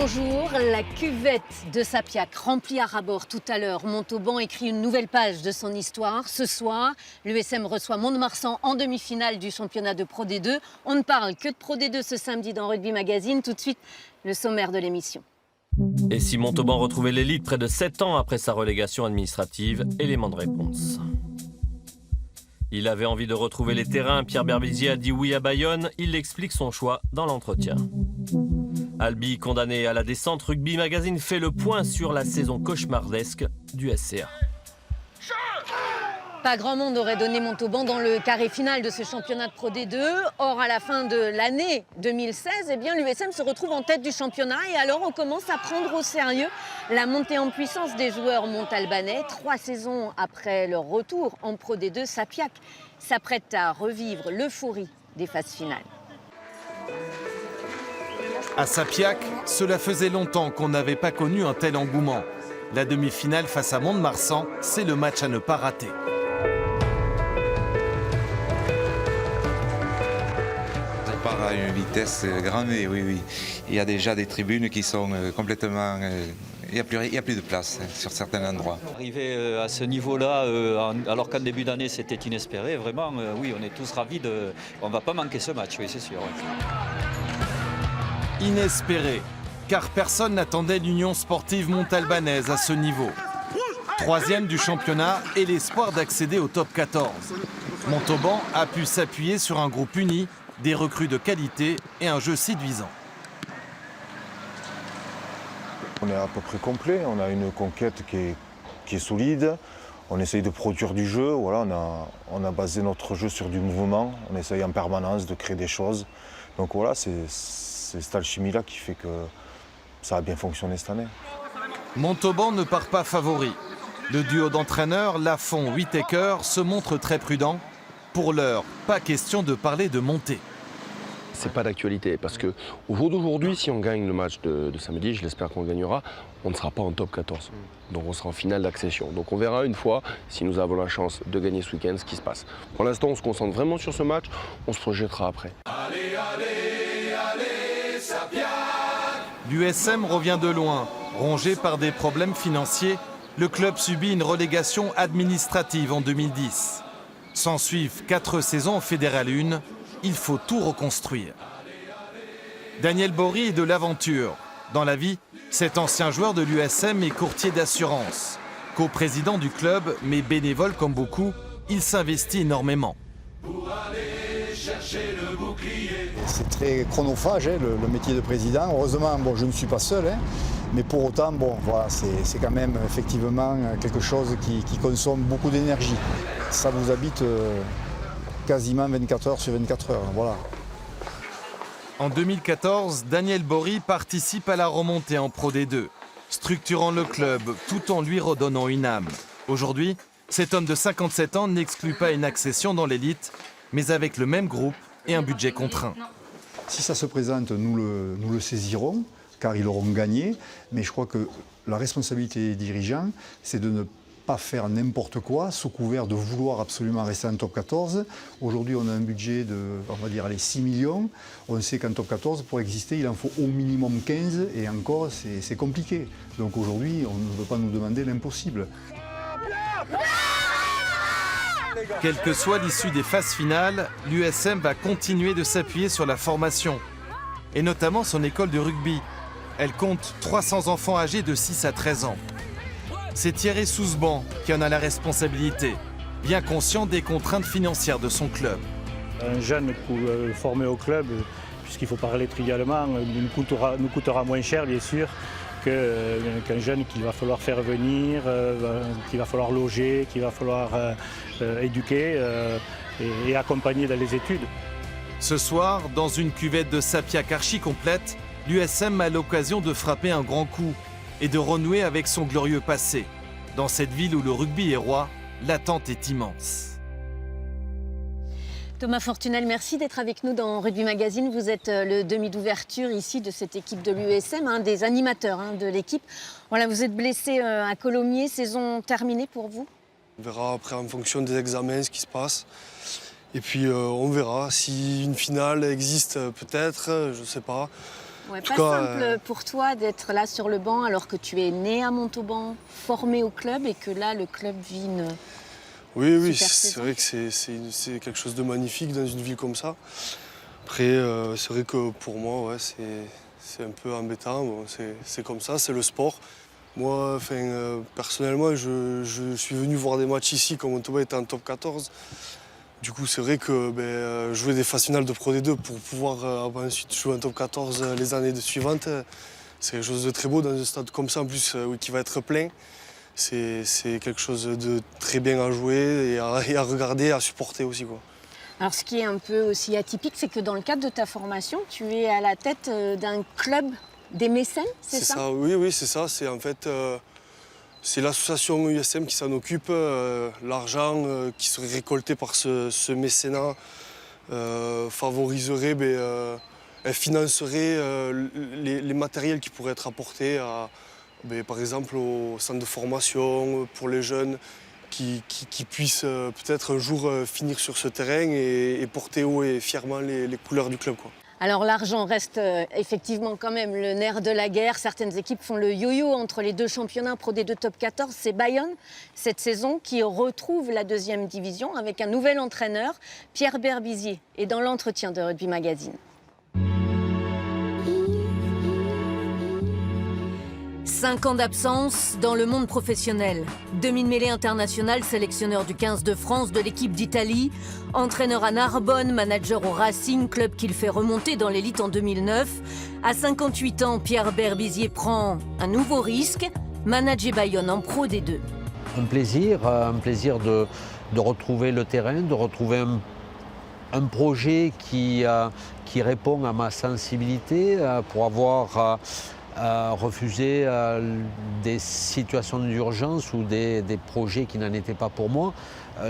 Bonjour, la cuvette de Sapiac remplie à ras-bord tout à l'heure. Montauban écrit une nouvelle page de son histoire. Ce soir, l'USM reçoit Mont-de-Marsan en demi-finale du championnat de Pro D2. On ne parle que de Pro D2 ce samedi dans Rugby Magazine. Tout de suite, le sommaire de l'émission. Et si Montauban retrouvait l'élite près de 7 ans après sa relégation administrative? Élément de réponse. Il avait envie de retrouver les terrains. Pierre Berbizier a dit oui à Bayonne. Il explique son choix dans l'entretien. Albi condamné à la descente, Rugby Magazine fait le point sur la saison cauchemardesque du SCA. Pas grand monde aurait donné Montauban dans le carré final de ce championnat de Pro D2. Or, à la fin de l'année 2016, l'USM se retrouve en tête du championnat. Et alors, on commence à prendre au sérieux la montée en puissance des joueurs montalbanais. 3 saisons après leur retour en Pro D2, Sapiac s'apprête à revivre l'euphorie des phases finales. À Sapiac, cela faisait longtemps qu'on n'avait pas connu un tel engouement. La demi-finale face à Mont-de-Marsan, c'est le match à ne pas rater. Ça part à une vitesse grande, oui. Il y a déjà des tribunes qui sont complètement... Il n'y a plus de place sur certains endroits. Arriver à ce niveau-là, alors qu'en début d'année c'était inespéré, vraiment, oui, on est tous ravis de... On ne va pas manquer ce match, oui, c'est sûr. Inespéré, car personne n'attendait l'Union sportive montalbanaise à ce niveau. 3e du championnat et l'espoir d'accéder au top 14. Montauban a pu s'appuyer sur un groupe uni, des recrues de qualité et un jeu séduisant. On est à peu près complet, on a une conquête qui est solide, on essaye de produire du jeu, voilà, on a basé notre jeu sur du mouvement, on essaye en permanence de créer des choses. Donc voilà, c'est cette alchimie-là qui fait que ça a bien fonctionné cette année. Montauban ne part pas favori. Le duo d'entraîneurs, Lafont-Whittaker, se montre très prudent. Pour l'heure, pas question de parler de montée. C'est pas d'actualité parce que au jour d'aujourd'hui, si on gagne le match de samedi, je l'espère qu'on gagnera, on ne sera pas en top 14. Donc on sera en finale d'accession. Donc on verra une fois, si nous avons la chance de gagner ce week-end, ce qui se passe. Pour l'instant, on se concentre vraiment sur ce match, on se projettera après. L'USM revient de loin. Rongé par des problèmes financiers, le club subit une relégation administrative en 2010. S'en suivent 4 saisons en Fédéral 1. Il faut tout reconstruire. Daniel Bory est de l'aventure. Dans la vie, cet ancien joueur de l'USM est courtier d'assurance. Co-président du club, mais bénévole comme beaucoup, il s'investit énormément. C'est très chronophage, le métier de président. Heureusement, je ne suis pas seul, mais pour autant, voilà, c'est quand même effectivement quelque chose qui consomme beaucoup d'énergie. Ça vous habite quasiment 24 heures sur 24 heures, voilà. En 2014, Daniel Bory participe à la remontée en Pro D2, structurant le club tout en lui redonnant une âme. Aujourd'hui, cet homme de 57 ans n'exclut pas une accession dans l'élite, mais avec le même groupe et un budget contraint. Si ça se présente, nous le saisirons, car ils auront gagné, mais je crois que la responsabilité des dirigeants, c'est de ne pas faire n'importe quoi, sous couvert de vouloir absolument rester en top 14. Aujourd'hui, on a un budget de, on va dire, 6 millions. On sait qu'en top 14, pour exister, il en faut au minimum 15, et encore, c'est compliqué. Donc aujourd'hui, on ne veut pas nous demander l'impossible. Quelle que soit l'issue des phases finales, l'USM va continuer de s'appuyer sur la formation, et notamment son école de rugby. Elle compte 300 enfants âgés de 6 à 13 ans. C'est Thierry Sousban qui en a la responsabilité, bien conscient des contraintes financières de son club. Un jeune formé au club, puisqu'il faut parler trivialement, nous coûtera moins cher, bien sûr, qu'un jeune qu'il va falloir faire venir, qu'il va falloir loger, qu'il va falloir éduquer et accompagner dans les études. Ce soir, dans une cuvette de Sapiac archi complète, l'USM a l'occasion de frapper un grand coup et de renouer avec son glorieux passé. Dans cette ville où le rugby est roi, l'attente est immense. Thomas Fortunel, merci d'être avec nous dans Rugby Magazine. Vous êtes le demi d'ouverture ici de cette équipe de l'USM, un des animateurs de l'équipe. Voilà, vous êtes blessé à Colomiers, saison terminée pour vous? On verra après en fonction des examens ce qui se passe. Et puis on verra si une finale existe peut-être, je ne sais pas. Ouais, En pas tout cas, simple pour toi d'être là sur le banc alors que tu es né à Montauban, formé au club et que là le club vit une... oui, Super c'est saison. vrai que c'est quelque chose de magnifique dans une ville comme ça. Après, c'est vrai que pour moi, ouais, c'est un peu embêtant. Bon, c'est comme ça, c'est le sport. Moi, personnellement, je suis venu voir des matchs ici quand Montauban était en top 14. Du coup, c'est vrai que jouer des phases finales de Pro D2 pour pouvoir ensuite jouer en top 14 les années suivantes, c'est quelque chose de très beau dans un stade comme ça, en plus, qui va être plein. C'est quelque chose de très bien à jouer et à regarder, à supporter aussi, quoi. Alors ce qui est un peu aussi atypique, c'est que dans le cadre de ta formation, tu es à la tête d'un club des mécènes, c'est ça? Oui, c'est ça. C'est en fait c'est l'association USM qui s'en occupe. L'argent qui serait récolté par ce mécénat favoriserait, elle financerait les matériels qui pourraient être apportés par exemple au centre de formation pour les jeunes qui puissent peut-être un jour finir sur ce terrain et porter haut et fièrement les couleurs du club, quoi. Alors l'argent reste effectivement quand même le nerf de la guerre. Certaines équipes font le yo-yo entre les deux championnats Pro D2 Top 14. C'est Bayonne cette saison qui retrouve la deuxième division avec un nouvel entraîneur, Pierre Berbizier, et dans l'entretien de Rugby Magazine. 5 ans d'absence dans le monde professionnel. Demi-mêlée international, sélectionneur du 15 de France, de l'équipe d'Italie, entraîneur à Narbonne, manager au Racing, club qu'il fait remonter dans l'élite en 2009. À 58 ans, Pierre Berbizier prend un nouveau risque, manager Bayonne en Pro D2. Un plaisir de retrouver le terrain, de retrouver un projet qui répond à ma sensibilité, pour avoir refuser des situations d'urgence ou des projets qui n'en étaient pas pour moi.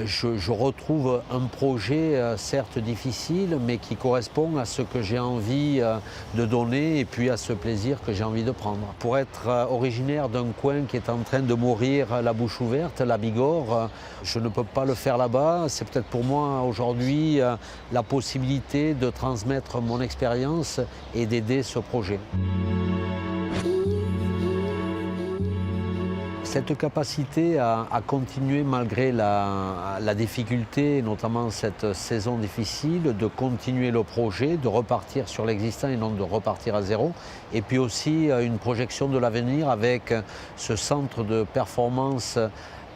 Je retrouve un projet certes difficile, mais qui correspond à ce que j'ai envie de donner et puis à ce plaisir que j'ai envie de prendre. Pour être originaire d'un coin qui est en train de mourir la bouche ouverte, la Bigorre, je ne peux pas le faire là-bas. C'est peut-être pour moi aujourd'hui la possibilité de transmettre mon expérience et d'aider ce projet. Cette capacité à continuer malgré la difficulté, notamment cette saison difficile, de continuer le projet, de repartir sur l'existant et non de repartir à zéro. Et puis aussi une projection de l'avenir avec ce centre de performance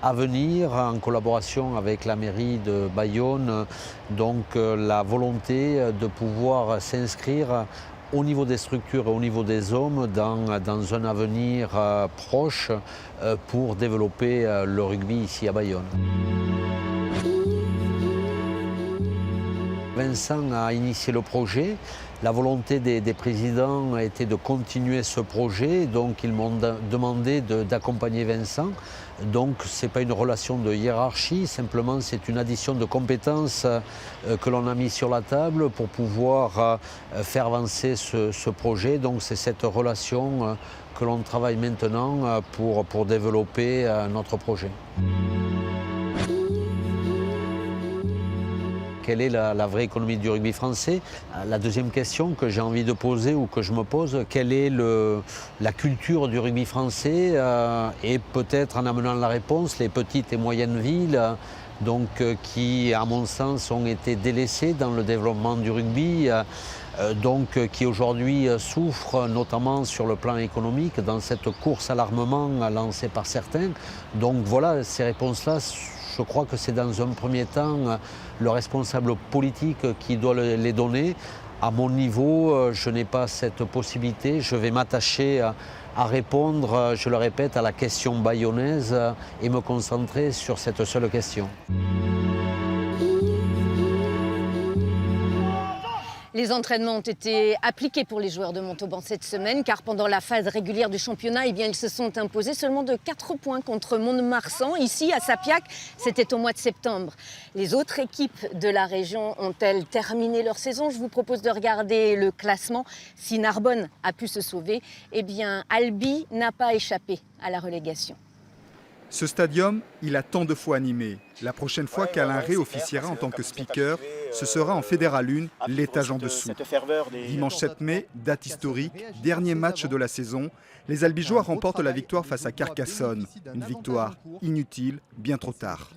à venir en collaboration avec la mairie de Bayonne. Donc la volonté de pouvoir s'inscrire au niveau des structures et au niveau des hommes dans un avenir proche pour développer le rugby ici à Bayonne. Vincent a initié le projet. La volonté des présidents a été de continuer ce projet, donc ils m'ont demandé d'accompagner Vincent. Donc ce n'est pas une relation de hiérarchie, simplement c'est une addition de compétences que l'on a mis sur la table pour pouvoir faire avancer ce projet. Donc c'est cette relation que l'on travaille maintenant pour développer notre projet. Quelle est la vraie économie du rugby français? La deuxième question que j'ai envie de poser ou que je me pose, quelle est la culture du rugby français? Et peut-être en amenant la réponse, les petites et moyennes villes, donc, qui, à mon sens, ont été délaissées dans le développement du rugby, qui aujourd'hui souffrent notamment sur le plan économique dans cette course à l'armement lancée par certains. Donc voilà, ces réponses-là, je crois que c'est dans un premier temps le responsable politique qui doit les donner. À mon niveau, je n'ai pas cette possibilité. Je vais m'attacher à répondre, je le répète, à la question bayonnaise et me concentrer sur cette seule question. Les entraînements ont été appliqués pour les joueurs de Montauban cette semaine, car pendant la phase régulière du championnat, ils se sont imposés seulement de 4 points contre Mont-de-Marsan. Ici, à Sapiac, c'était au mois de septembre. Les autres équipes de la région ont-elles terminé leur saison? Je vous propose de regarder le classement. Si Narbonne a pu se sauver, eh bien, Albi n'a pas échappé à la relégation. Ce stadium, il a tant de fois animé. La prochaine fois qu'Alain Ré officiera en tant que speaker, ce sera en Fédéral 1, l'étage en dessous. Dimanche 7 mai, date historique, dernier match de la saison. Les Albigeois remportent la victoire face à Carcassonne. Une victoire inutile, bien trop tard.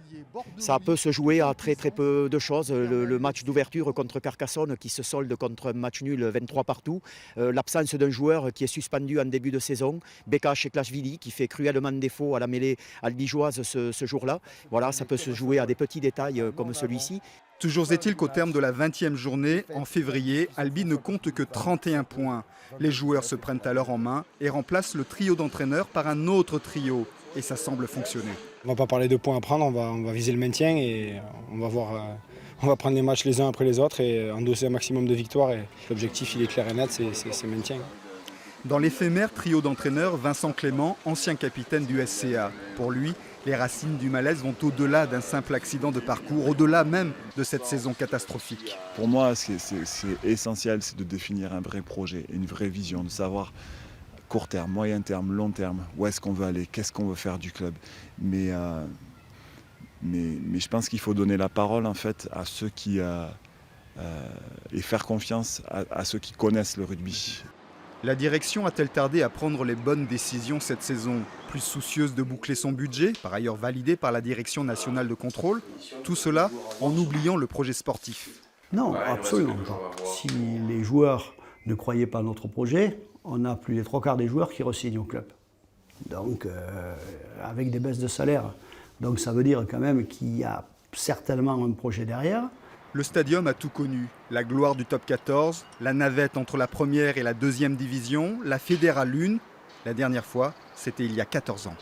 Ça peut se jouer à très peu de choses. Le match d'ouverture contre Carcassonne qui se solde contre un match nul 23 partout. L'absence d'un joueur qui est suspendu en début de saison. Beka Cheklashvili qui fait cruellement défaut à la mêlée albigeoise ce jour-là. Voilà, ça peut se jouer à des petits détails comme celui-ci. Toujours est-il qu'au terme de la 20e journée, en février, Albi ne compte que 31 points. Les joueurs se prennent alors en main et remplacent le trio d'entraîneurs par un autre trio. Et ça semble fonctionner. On ne va pas parler de points à prendre, on va viser le maintien et on va prendre les matchs les uns après les autres et endosser un maximum de victoires. Et l'objectif, il est clair et net, c'est le maintien. Dans l'éphémère trio d'entraîneurs, Vincent Clément, ancien capitaine du SCA. Pour lui, les racines du malaise vont au-delà d'un simple accident de parcours, au-delà même de cette saison catastrophique. Pour moi, c'est essentiel, c'est de définir un vrai projet, une vraie vision, de savoir court terme, moyen terme, long terme, où est-ce qu'on veut aller, qu'est-ce qu'on veut faire du club. Mais je pense qu'il faut donner la parole en fait à ceux qui et faire confiance à ceux qui connaissent le rugby. La direction a-t-elle tardé à prendre les bonnes décisions cette saison? Plus soucieuse de boucler son budget, par ailleurs validé par la Direction nationale de contrôle, tout cela en oubliant le projet sportif. Non, absolument pas. Si les joueurs ne croyaient pas à notre projet, on a plus des 3/4 des joueurs qui re-signent au club. Donc, avec des baisses de salaire. Donc ça veut dire quand même qu'il y a certainement un projet derrière. Le stadium a tout connu. La gloire du top 14, la navette entre la première et la deuxième division, la Fédérale 1. La dernière fois, c'était il y a 14 ans.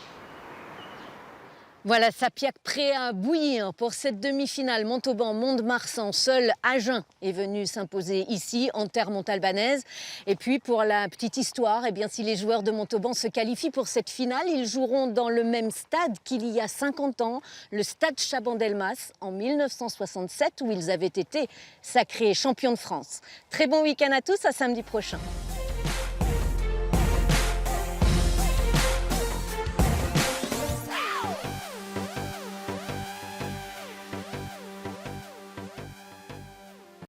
Voilà, Sapiac prêt à bouillir pour cette demi-finale. Montauban-Mont-de-Marsan, seul Agen est venu s'imposer ici, en terre montalbanaise. Et puis pour la petite histoire, eh bien, si les joueurs de Montauban se qualifient pour cette finale, ils joueront dans le même stade qu'il y a 50 ans, le stade Chabandelmas, en 1967, où ils avaient été sacrés champions de France. Très bon week-end à tous, à samedi prochain.